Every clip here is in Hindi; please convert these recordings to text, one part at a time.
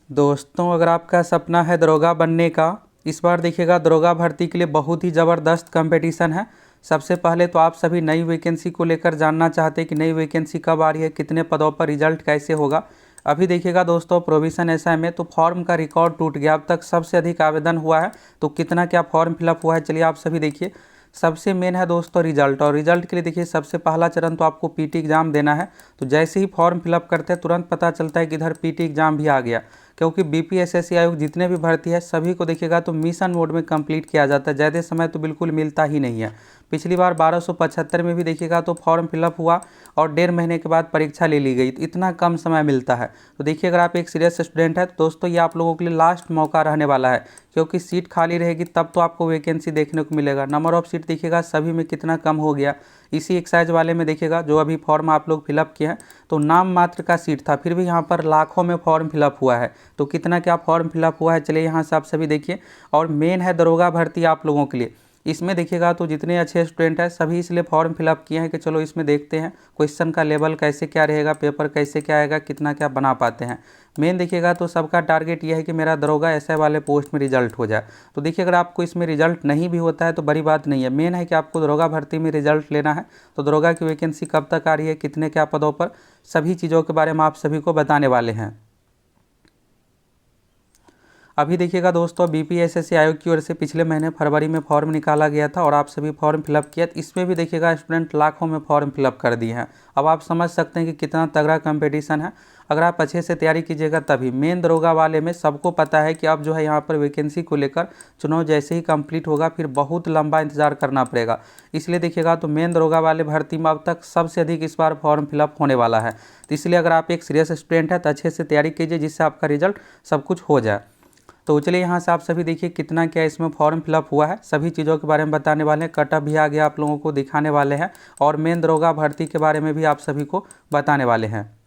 दोस्तों, अगर आपका सपना है दरोगा बनने का, इस बार देखिएगा दरोगा भर्ती के लिए बहुत ही ज़बरदस्त कंपटीशन है। सबसे पहले तो आप सभी नई वैकेंसी को लेकर जानना चाहते हैं कि नई वैकेंसी कब आ रही है, कितने पदों पर रिजल्ट कैसे होगा। अभी देखिएगा दोस्तों, प्रोविज़न ऐसा है में तो फॉर्म का रिकॉर्ड टूट गया। अब तक सबसे अधिक आवेदन हुआ है, तो कितना क्या फॉर्म फिलअप हुआ है चलिए आप सभी देखिए। सबसे मेन है दोस्तों रिजल्ट, और रिजल्ट के लिए देखिए सबसे पहला चरण तो आपको पीटी एग्ज़ाम देना है। तो जैसे ही फॉर्म फिलअप करते हैं तुरंत पता चलता है कि इधर पीटी एग्ज़ाम भी आ गया, क्योंकि बीपीएसएससी आयोग जितने भी भर्ती है सभी को देखिएगा तो मिशन मोड में कंप्लीट किया जाता है। ज़्यादा समय तो बिल्कुल मिलता ही नहीं है। पिछली बार 1275 में भी देखिएगा तो फॉर्म फिलअप हुआ और 1.5 महीने के बाद परीक्षा ले ली गई, तो इतना कम समय मिलता है। तो देखिए अगर आप एक सीरियस स्टूडेंट है तो दोस्तों ये आप लोगों के लिए लास्ट मौका रहने वाला है, क्योंकि सीट खाली रहेगी तब तो आपको वैकेंसी देखने को मिलेगा। नंबर ऑफ सीट देखिएगा सभी में कितना कम हो गया। इसी एक्साइज वाले में देखिएगा जो अभी फॉर्म आप लोग फिलअप किए हैं तो नाम मात्र का सीट था, फिर भी यहाँ पर लाखों में फॉर्म फिलअप हुआ है। तो कितना क्या फॉर्म फिलअप हुआ है चलिए यहाँ से आप सभी देखिए। और मेन है दरोगा भर्ती आप लोगों के लिए, इसमें देखिएगा तो जितने अच्छे स्टूडेंट हैं सभी इसलिए फॉर्म फिलअप किए हैं कि चलो इसमें देखते हैं क्वेश्चन का लेवल कैसे क्या रहेगा, पेपर कैसे क्या आएगा, कितना क्या बना पाते हैं। मेन देखिएगा तो सबका टारगेट यह है कि मेरा दरोगा ऐसे वाले पोस्ट में रिजल्ट हो जाए। तो देखिए अगर आपको इसमें रिजल्ट नहीं भी होता है तो बड़ी बात नहीं है, मेन है कि आपको दरोगा भर्ती में रिजल्ट लेना है। तो दरोगा की वैकेंसी कब तक आ रही है, कितने क्या पदों पर, सभी चीज़ों के बारे में आप सभी को बताने वाले हैं। अभी देखिएगा दोस्तों, बीपीएसएससी आयोग की ओर से पिछले महीने फरवरी में फॉर्म निकाला गया था और आप सभी फॉर्म फिलअप किया। इसमें भी देखिएगा स्टूडेंट लाखों में फॉर्म फिलअप कर दिए हैं। अब आप समझ सकते हैं कि कितना तगड़ा कंपटीशन है। अगर आप अच्छे से तैयारी कीजिएगा तभी। मेन दरोगा वाले में सबको पता है कि अब जो है यहाँ पर वैकेंसी को लेकर चुनाव जैसे ही कंप्लीट होगा फिर बहुत लंबा इंतजार करना पड़ेगा। इसलिए देखिएगा तो मेन दरोगा वाले भर्ती में अब तक सबसे अधिक इस बार फॉर्म फिलअप होने वाला है। तो इसलिए अगर आप एक सीरियस स्टूडेंट है तो अच्छे से तैयारी कीजिए जिससे आपका रिजल्ट सब कुछ हो जाए। तो चलिए यहाँ से आप सभी देखिए कितना क्या इसमें फॉर्म फिलअप हुआ है, सभी चीज़ों के बारे में बताने वाले हैं। कटअप भी आ गया आप लोगों को दिखाने वाले हैं, और मेन दरोगा भर्ती के बारे में भी आप सभी को बताने वाले हैं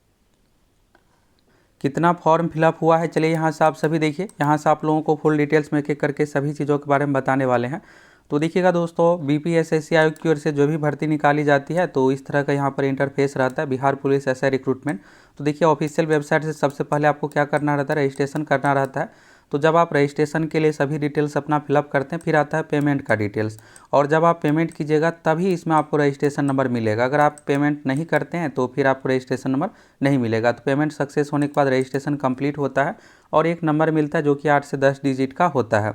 कितना फॉर्म फिलअप हुआ है। चलिए यहाँ से आप सभी देखिए, यहाँ से आप लोगों को फुल डिटेल्स में एक एक करके सभी चीज़ों के बारे में बताने वाले हैं। तो देखिएगा दोस्तों, बीपीएसएससी आयोग की ओर से जो भी भर्ती निकाली जाती है तो इस तरह का यहाँ पर इंटरफेस रहता है, बिहार पुलिस एसआई रिक्रूटमेंट। तो देखिए ऑफिशियल वेबसाइट से सबसे पहले आपको क्या करना रहता है, रजिस्ट्रेशन करना रहता है। तो जब आप रजिस्ट्रेशन के लिए सभी डिटेल्स अपना फिलअप करते हैं फिर आता है पेमेंट का डिटेल्स, और जब आप पेमेंट कीजिएगा तभी इसमें आपको रजिस्ट्रेशन नंबर मिलेगा। अगर आप पेमेंट नहीं करते हैं तो फिर आपको रजिस्ट्रेशन नंबर नहीं मिलेगा। तो पेमेंट सक्सेस होने के बाद रजिस्ट्रेशन कंप्लीट होता है और एक नंबर मिलता है जो कि 8 से 10 डिजिट का होता है।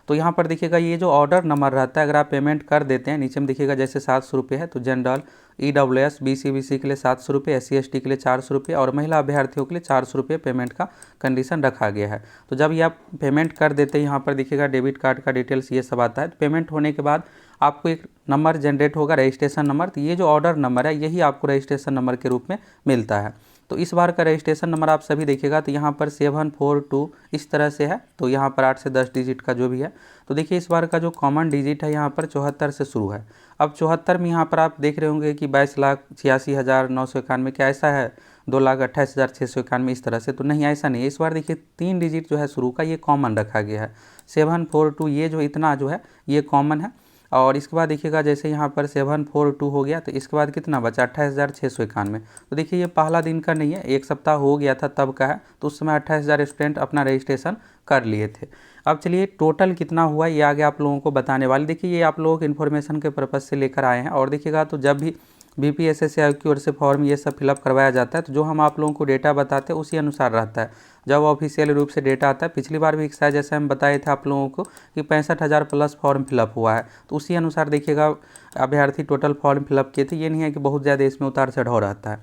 तो यहाँ पर देखिएगा ये जो ऑर्डर नंबर रहता है, अगर आप पेमेंट कर देते हैं, नीचे में देखिएगा जैसे 700 रुपये है तो जनरल, ईडब्ल्यूएस, बीसी के लिए 700 रुपये, एससी/एसटी के लिए 400 रुपये और महिला अभ्यर्थियों के लिए 400 रुपये पेमेंट का कंडीशन रखा गया है। तो जब ये आप पेमेंट कर देते हैं, यहाँ पर देखिएगा डेबिट कार्ड का डिटेल्स ये सब आता है। तो पेमेंट होने के बाद आपको एक नंबर जनरेट होगा, रजिस्ट्रेशन नंबर। तो ये जो ऑर्डर नंबर है यही आपको रजिस्ट्रेशन नंबर के रूप में मिलता है। तो इस बार का रजिस्ट्रेशन नंबर आप सभी देखिएगा तो यहाँ पर 742 इस तरह से है। तो यहाँ पर 8 से 10 डिजिट का जो भी है। तो देखिए इस बार का जो कॉमन डिजिट है यहाँ पर 74 से शुरू है। अब 74 में यहाँ पर आप देख रहे होंगे कि 22,86,991, क्या ऐसा है 2,28,691 इस तरह से? तो नहीं, ऐसा नहीं है। इस बार देखिए 3 डिजिट जो है शुरू का ये कॉमन रखा गया है। 742 ये जो इतना जो है ये कॉमन है। और इसके बाद देखिएगा जैसे यहाँ पर 742 हो गया तो इसके बाद कितना बचा, 28,691। तो देखिए ये पहला दिन का नहीं है, एक सप्ताह हो गया था तब का है। तो उस समय 28,000 स्टूडेंट अपना रजिस्ट्रेशन कर लिए थे। अब चलिए टोटल कितना हुआ ये आगे आप लोगों को बताने वाले। देखिए ये आप लोगों के इन्फॉर्मेशन के पर्पज़ से लेकर आए हैं। और देखिएगा तो जब भी बीपीएसएससी आयोग की ओर से फॉर्म ये सब फिलअप करवाया जाता है तो जो हम आप लोगों को डेटा बताते हैं उसी अनुसार रहता है। जब ऑफिशियल रूप से डेटा आता है, पिछली बार भी एक शायद जैसे हम बताए थे आप लोगों को कि 65,000 प्लस फॉर्म फिलअप हुआ है, तो उसी अनुसार देखिएगा अभ्यर्थी टोटल फॉर्म फिलअप किए थे। ये नहीं है कि बहुत ज़्यादा इसमें उतार चढ़ाव रहता है।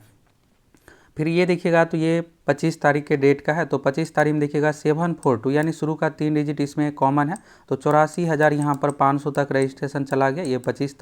फिर ये देखिएगा तो ये 25 तारीख के डेट का है। तो 25 तारीख में देखिएगा 742 यानी शुरू का 3 डिजिट इसमें कॉमन है। तो 84,000 यहाँ पर 500 तक रजिस्ट्रेशन चला गया, ये 25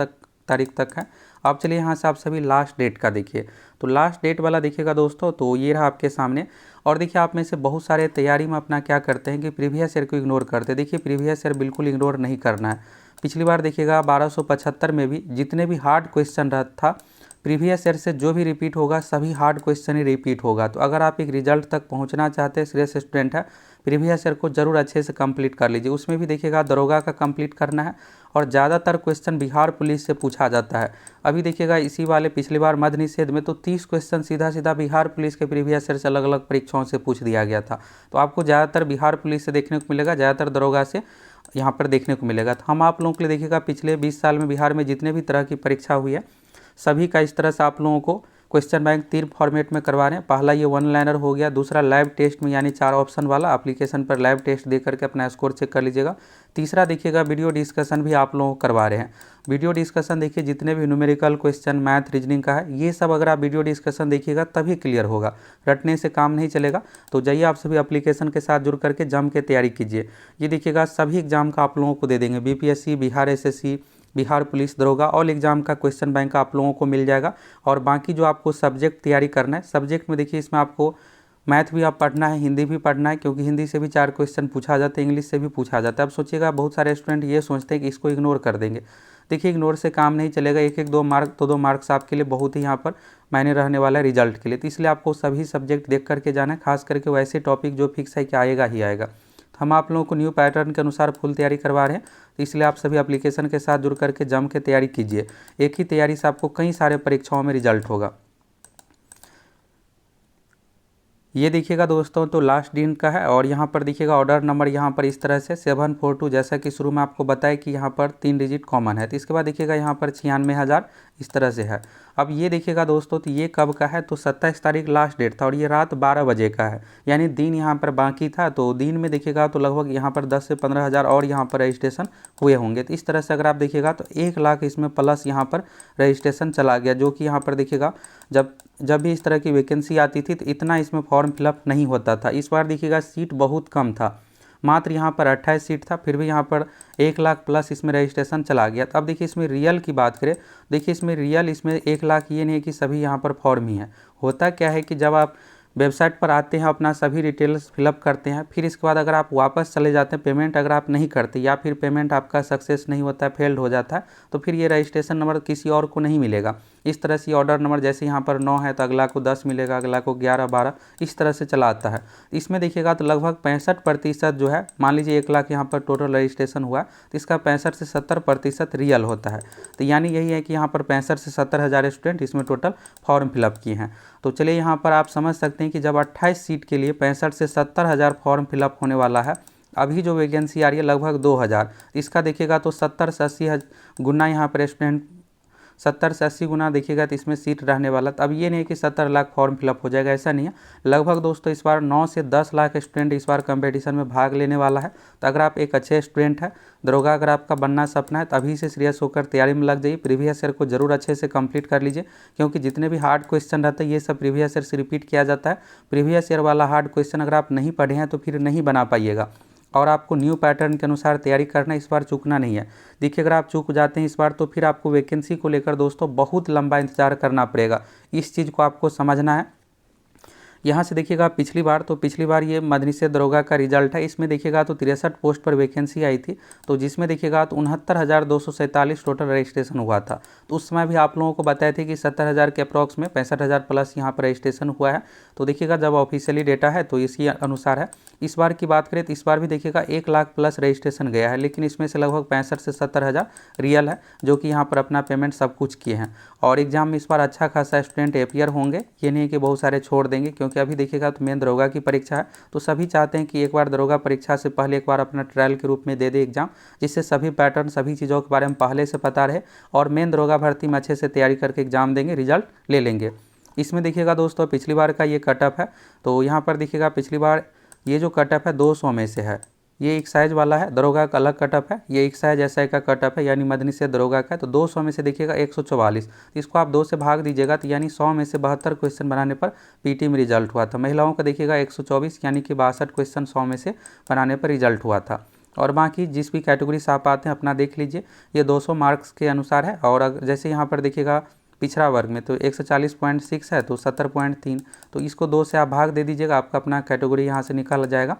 तारीख तक है। अब चलिए यहाँ से आप सभी लास्ट डेट का देखिए। तो लास्ट डेट वाला देखिएगा दोस्तों, तो ये रहा आपके सामने। और देखिए आप में से बहुत सारे तैयारी में अपना क्या करते हैं कि प्रीवियस ईयर को इग्नोर करते हैं। देखिए प्रीवियस ईयर बिल्कुल इग्नोर नहीं करना है। पिछली बार देखिएगा 1275 में भी जितने भी हार्ड क्वेश्चन रहा था प्रीवियस ईयर से जो भी रिपीट होगा सभी हार्ड क्वेश्चन ही रिपीट होगा। तो अगर आप एक रिजल्ट तक पहुंचना चाहते हैं, सीरियस स्टूडेंट है, प्रीवियस ईयर को जरूर अच्छे से कंप्लीट कर लीजिए। उसमें भी देखिएगा दरोगा का कंप्लीट करना है और ज़्यादातर क्वेश्चन बिहार पुलिस से पूछा जाता है। अभी देखिएगा इसी वाले पिछली बार मद्य निषेध में तो 30 क्वेश्चन सीधा सीधा बिहार पुलिस के प्रीवियस ईयर से अलग अलग परीक्षाओं से पूछ दिया गया था। तो आपको ज़्यादातर बिहार पुलिस से देखने को मिलेगा, ज़्यादातर दरोगा से यहाँ पर देखने को मिलेगा। तो हम आप लोगों के लिए देखिएगा पिछले 20 साल में बिहार में जितने भी तरह की परीक्षा हुई है सभी का इस तरह से आप लोगों को क्वेश्चन बैंक 3 फॉर्मेट में करवा रहे हैं। पहला ये 1 लाइनर हो गया, दूसरा लाइव टेस्ट में यानी 4 ऑप्शन वाला, एप्लीकेशन पर लाइव टेस्ट दे करके अपना स्कोर चेक कर लीजिएगा। तीसरा देखिएगा वीडियो डिस्कशन भी आप लोगों को करवा रहे हैं। वीडियो डिस्कशन देखिए जितने भी न्यूमेरिकल क्वेश्चन मैथ रीजनिंग का है ये सब अगर आप वीडियो डिस्कशन देखिएगा तभी क्लियर होगा, रटने से काम नहीं चलेगा। तो जाइए आप सभी एप्लीकेशन के साथ जुड़ करके जम के तैयारी कीजिए। ये देखिएगा सभी एग्जाम का आप लोगों को दे देंगे, BPSC, Bihar SSC, Bihar police, दरोगा, ऑल एग्जाम का क्वेश्चन बैंक आप लोगों को मिल जाएगा। और बाकी जो आपको सब्जेक्ट तैयारी करना है, सब्जेक्ट में देखिए इसमें आपको मैथ भी आप पढ़ना है, हिंदी भी पढ़ना है, क्योंकि हिंदी से भी 4 क्वेश्चन पूछा जाता है, इंग्लिश से भी पूछा जाता है। अब सोचिएगा बहुत सारे स्टूडेंट ये सोचते हैं कि इसको इग्नोर कर देंगे। देखिए इग्नोर से काम नहीं चलेगा, एक एक 2 मार्क तो 2 मार्क्स आपके लिए बहुत ही यहाँ पर मायने रहने वाला है रिजल्ट के लिए। तो इसलिए आपको सभी सब्जेक्ट देख करके जाना है, खास करके वैसे टॉपिक जो फिक्स है कि आएगा ही आएगा। हम आप लोगों को न्यू पैटर्न के अनुसार फुल तैयारी करवा रहे हैं, तो इसलिए आप सभी एप्लीकेशन के साथ जुड़ करके जम के तैयारी कीजिए। एक ही तैयारी से आपको कई सारे परीक्षाओं में रिजल्ट होगा। ये देखिएगा दोस्तों तो लास्ट दिन का है और यहाँ पर देखिएगा ऑर्डर नंबर यहाँ पर इस तरह से 742, जैसा कि शुरू में आपको बताया कि यहाँ पर 3 डिजिट कॉमन है। तो इसके बाद देखिएगा यहाँ पर 96,000 इस तरह से है। अब ये देखिएगा दोस्तों तो ये कब का है, तो 27 तारीख लास्ट डेट था और ये रात 12 बजे का है, यानी दिन यहाँ पर बाकी था। तो दिन में देखिएगा तो लगभग यहाँ पर 10 से 15,000 और यहाँ पर रजिस्ट्रेशन हुए होंगे। तो इस तरह से अगर आप देखिएगा तो 1 लाख इसमें प्लस यहाँ पर रजिस्ट्रेशन चला गया, जो कि यहाँ पर देखिएगा जब भी इस तरह की वैकेंसी आती थी तो इतना इसमें फॉर्म फिलअप नहीं होता था। इस बार देखिएगा सीट बहुत कम था, मात्र यहाँ पर 28 सीट था, फिर भी यहाँ पर 1 लाख प्लस इसमें रजिस्ट्रेशन चला गया। तो अब देखिए इसमें रियल की बात करें, देखिए इसमें रियल इसमें 1 लाख ये नहीं है कि सभी यहाँ पर फॉर्म ही है। होता क्या है कि जब आप वेबसाइट पर आते हैं, अपना सभी डिटेल्स फिलअप करते हैं, फिर इसके बाद अगर आप वापस चले जाते हैं, पेमेंट अगर आप नहीं करते या फिर पेमेंट आपका सक्सेस नहीं होता है, फेल्ड हो जाता है, तो फिर ये रजिस्ट्रेशन नंबर किसी और को नहीं मिलेगा। इस तरह से ऑर्डर नंबर जैसे यहाँ पर 9 है तो अगला को 10 मिलेगा, अगला को 11, 12 इस तरह से चला आता है। इसमें देखिएगा तो लगभग 65% जो है, मान लीजिए 1 लाख यहाँ पर टोटल रजिस्ट्रेशन हुआ तो इसका 65 से 70% रियल होता है। तो यानी यही है कि यहाँ पर 65 से 70 हज़ार स्टूडेंट इसमें टोटल फॉर्म फिलअप किए हैं। तो चलिए यहाँ पर आप समझ सकते हैं कि जब 28 सीट के लिए 65 से 70 हज़ार फॉर्म फिलअप होने वाला है, अभी जो वैकेंसी आ रही है लगभग 2000, इसका देखिएगा तो 70 से 80 गुना यहाँ पर स्टूडेंट 70 से 80 गुना देखिएगा तो इसमें सीट रहने वाला। तो अब ये नहीं कि 70 लाख फॉर्म फिलअप हो जाएगा, ऐसा नहीं है। लगभग दोस्तों इस बार 9 से 10 लाख स्टूडेंट इस बार कंपटीशन में भाग लेने वाला है। तो अगर आप एक अच्छे स्टूडेंट हैं, दरोगा अगर आपका बनना सपना है तो अभी से सीरियस होकर तैयारी में लग जाइए। प्रीवियस ईयर को जरूर अच्छे से कंप्लीट कर लीजिए, क्योंकि जितने भी हार्ड क्वेश्चन रहते हैं ये सब प्रीवियस ईयर से रिपीट किया जाता है। प्रीवियस ईयर वाला हार्ड क्वेश्चन अगर आप नहीं पढ़े हैं तो फिर नहीं बना पाइएगा, और आपको न्यू पैटर्न के अनुसार तैयारी करना, इस बार चूकना नहीं है। देखिए अगर आप चूक जाते हैं इस बार तो फिर आपको वैकेंसी को लेकर दोस्तों बहुत लंबा इंतजार करना पड़ेगा। इस चीज़ को आपको समझना है। यहाँ से देखिएगा पिछली बार ये मद्य निषेध दरोगा का रिजल्ट है। इसमें देखिएगा तो 63 पोस्ट पर वैकेंसी आई थी, तो जिसमें देखिएगा तो 69,247 टोटल रजिस्ट्रेशन हुआ था। तो उस समय भी आप लोगों को बताए थे कि 70,000 के अप्रॉक्स में 65,000 प्लस यहाँ पर रजिस्ट्रेशन हुआ है। तो देखिएगा जब ऑफिशियली डेटा है तो इसी अनुसार है। इस बार की बात करें तो इस बार भी देखिएगा 1 लाख प्लस रजिस्ट्रेशन गया है, लेकिन इसमें से लगभग 65 से 70 हज़ार रियल है, जो कि यहाँ पर अपना पेमेंट सब कुछ किए हैं। और एग्जाम में इस बार अच्छा खासा स्टूडेंट अपियर होंगे, ये नहीं कि बहुत सारे छोड़ देंगे, क्योंकि अभी देखिएगा तो मेन दरोगा की परीक्षा है। तो सभी चाहते हैं कि एक बार दरोगा परीक्षा से पहले एक बार अपना ट्रायल के रूप में दे दे एग्जाम, जिससे सभी पैटर्न सभी चीज़ों के बारे में पहले से पता रहे और मेन दरोगा भर्ती में अच्छे से तैयारी करके एग्जाम देंगे, रिजल्ट ले लेंगे। इसमें देखिएगा दोस्तों पिछली बार का ये कटअप है, तो यहाँ पर देखिएगा पिछली बार ये जो कटअप है 200 में से है। ये एक साइज वाला है, दरोगा का अलग कटअप है, ये एक साइज ऐसा का कटअप है, यानी मद्य निषेध दरोगा का है। तो 200 में से देखिएगा 144, इसको आप 2 से भाग दीजिएगा तो यानी 100 में से 72 क्वेश्चन बनाने पर पीटी में रिजल्ट हुआ था। महिलाओं का देखिएगा 124, यानी कि 62 क्वेश्चन 100 में से बनाने पर रिजल्ट हुआ था। और बाकी जिस भी कैटेगरी से आप आते हैं अपना देख लीजिए, ये 200 मार्क्स के अनुसार है। और जैसे यहाँ पर देखिएगा पिछड़ा वर्ग में तो 140.6 है, तो 70.3, तो इसको 2 से आप भाग दे दीजिएगा, आपका अपना कैटेगरी यहाँ से निकल जाएगा।